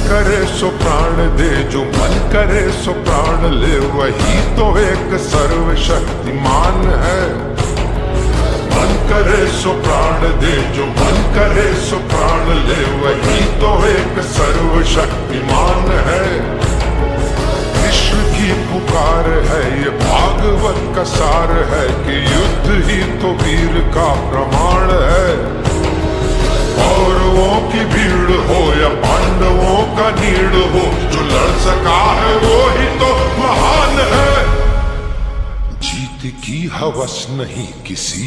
करे सो प्राण दे, जो मन करे सो प्राण ले, वही तो एक सर्वशक्तिमान है। मन करे सो प्राण दे, जो मन करे सो प्राण ले, वही तो एक सर्वशक्तिमान है। विश्व की पुकार है ये भागवत का सार है, कि युद्ध ही तो वीर का प्रमाण है। कौरवों की भीड़ हो या पांडवों का नीड़ हो, जो लड़ सका है वो ही तो महान है। जीत की हवस नहीं किसी